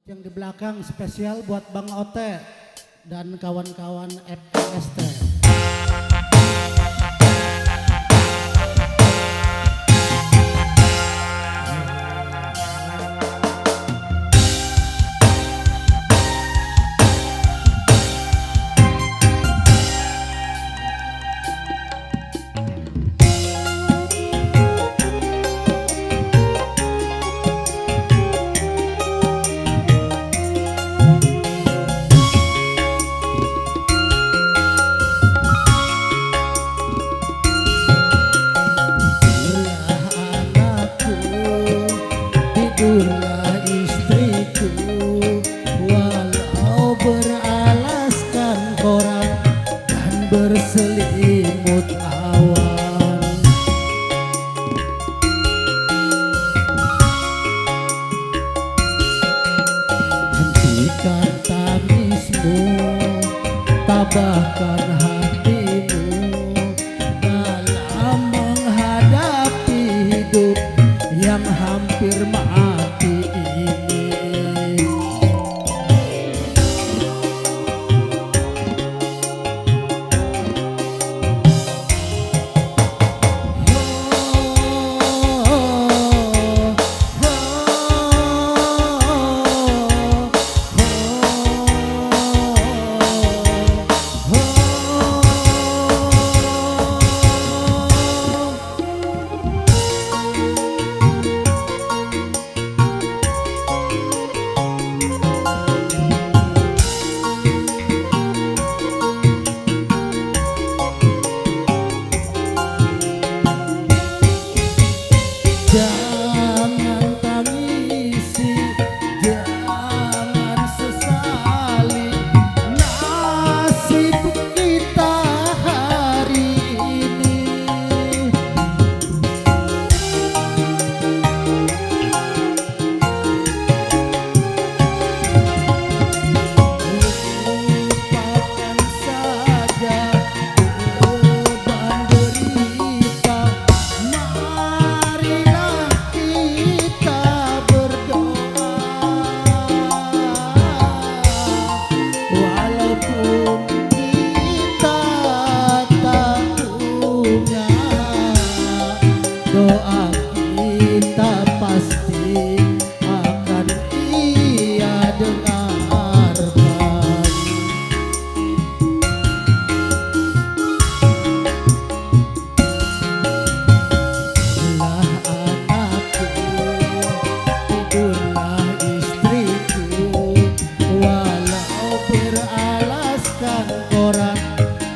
Yang di belakang spesial buat Bang Ote dan kawan-kawan FPST. Tidurlah istriku, walau beralaskan koran dan berselimut awan. Hentikan tangismu, tabahkan hatimu dalam menghadapi hidup yang hampir mati ini. Jangan tangisi, jangan sesali nasib kita hari ini. Lupakan saja beban derita. Marilah kita berdoa, walaupun kita tak punya, doa kita pasti akan Ia dengarkan. Tidurlah istriku, walau beralaskan koran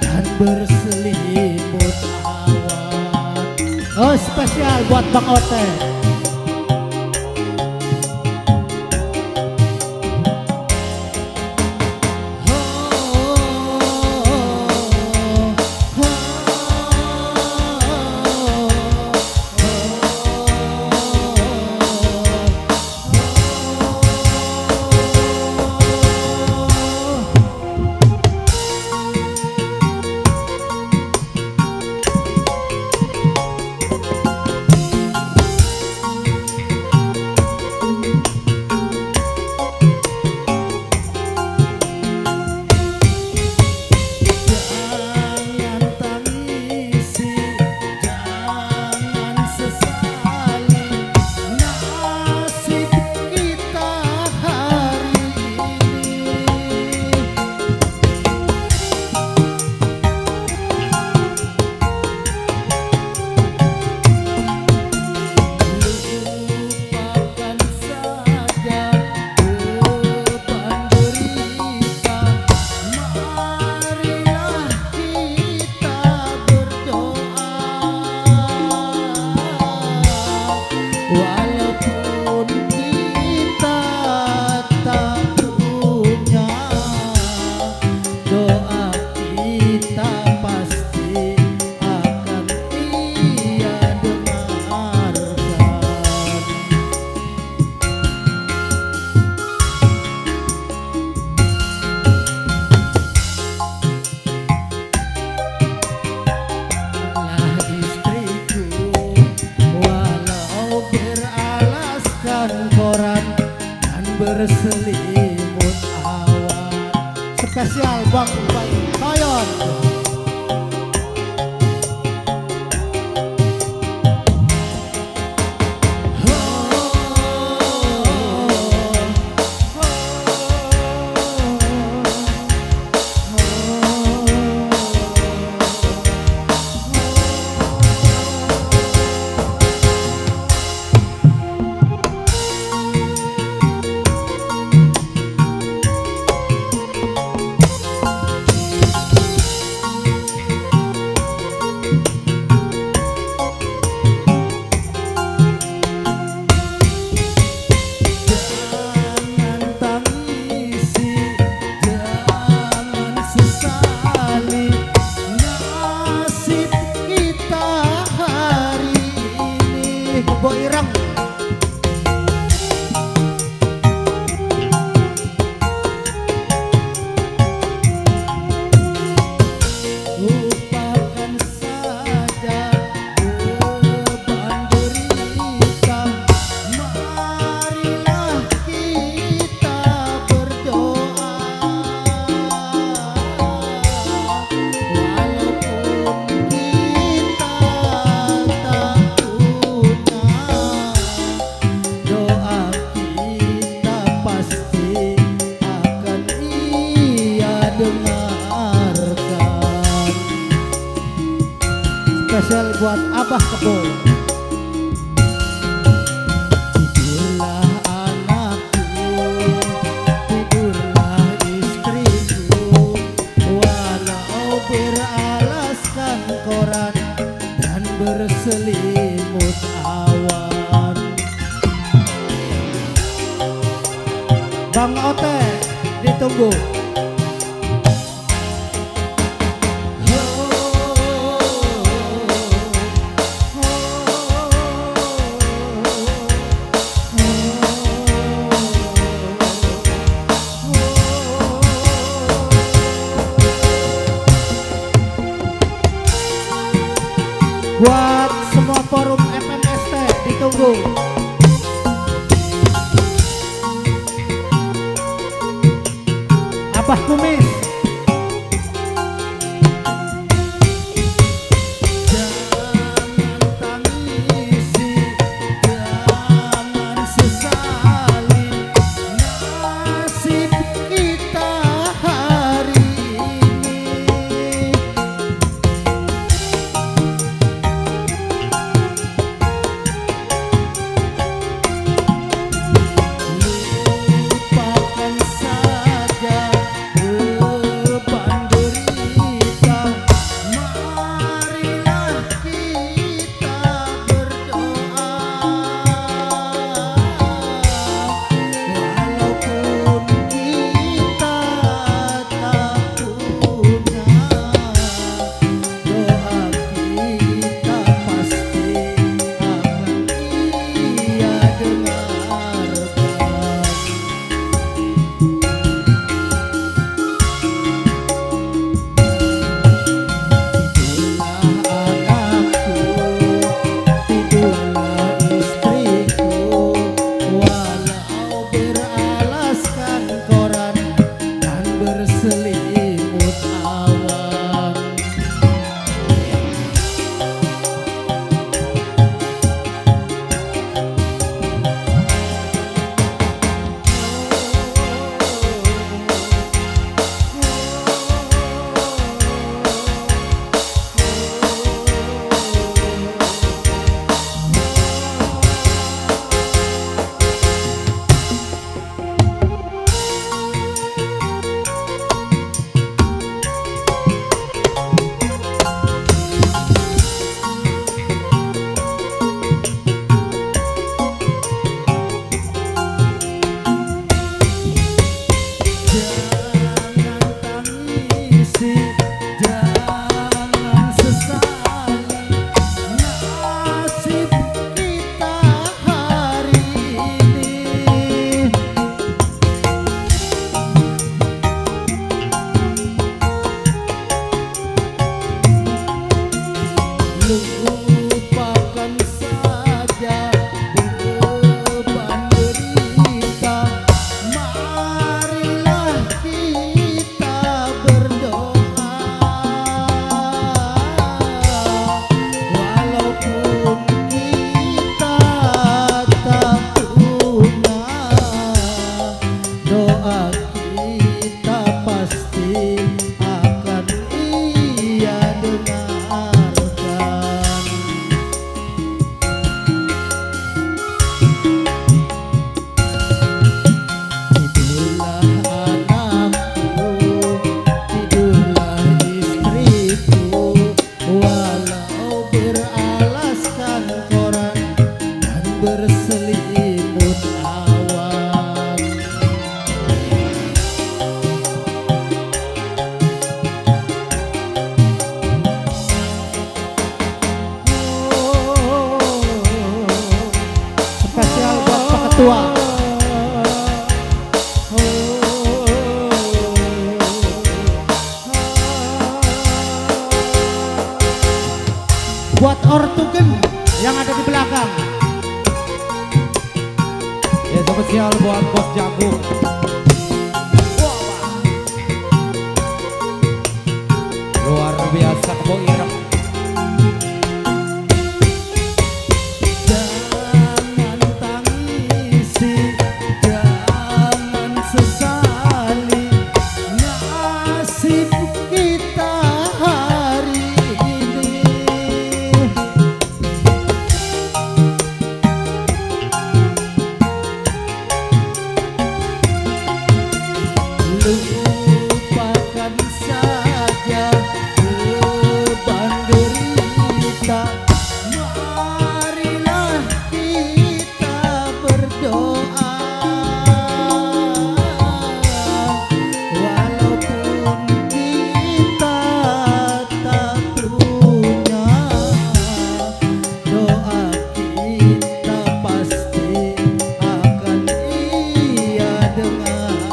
dan berselimut awan. Oh, spesial buat Bang Ote. berselimut awan. Spesial Bang Toyon. Boy Irang lupakan saja beban derita, marilah kita berdoa walaupun kita tak doa kita pasti akan Ia dengarkan. Spesial buat Abah Kebo. Tidurlah anakku, tidurlah istriku, walau beralaskan koran dan berselimut awan. Bang Ote ditunggu. Buat semua forum FMST ditunggu. Abah Kumis. Jangan tangisi, jangan sesali nasib kita hari ini. Lupakan saja doa kita pasti akan Ia dengarkan. Tidurlah anakku, tidurlah istriku, walau beralaskan koran dan berselimut awan. Spesial buat Pak Ketua. Buat ortugen yang ada di belakang. Ya spesial buat Bos Jagung. Luar biasa Kebo Irem. Jangan tangisi, jangan sesali nasib kita hari ini. Lupakan saja beban derita, marilah kita berdoa. Walaupun kita tak punya, doa kita pasti akan Ia dengarkan.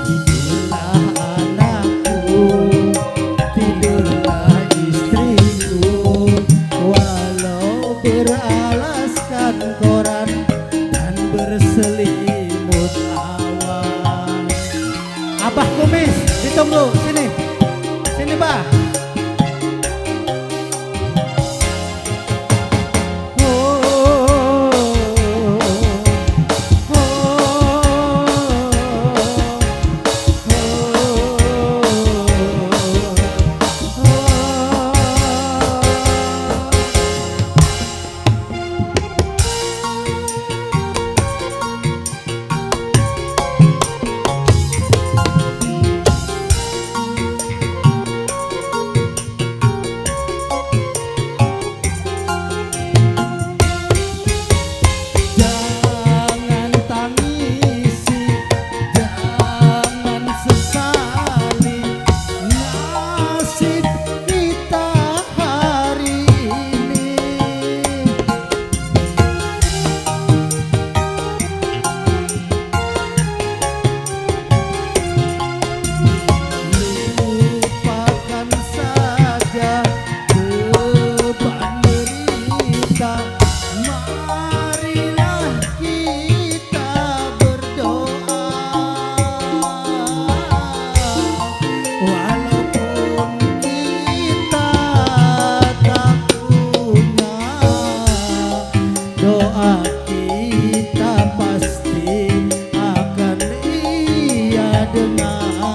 Tidurlah anakku, tidurlah istriku, walau beralaskan koran dan berselimut awan. Abah Kumis, ditunggu sini, sini bah. Jangan tangisi, jangan sesali nasib kita hari ini. Lupakan saja beban derita, marilah kita berdoa. Walaupun kita tak punya, doa kita pasti akan Ia dengarkan.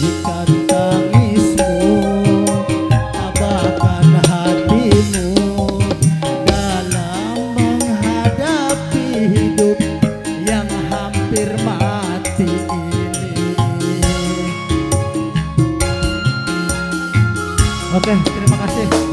Hentikan tangismu, tabahkan hatimu dalam menghadapi hidup yang hampir mati ini. Oke, terima kasih.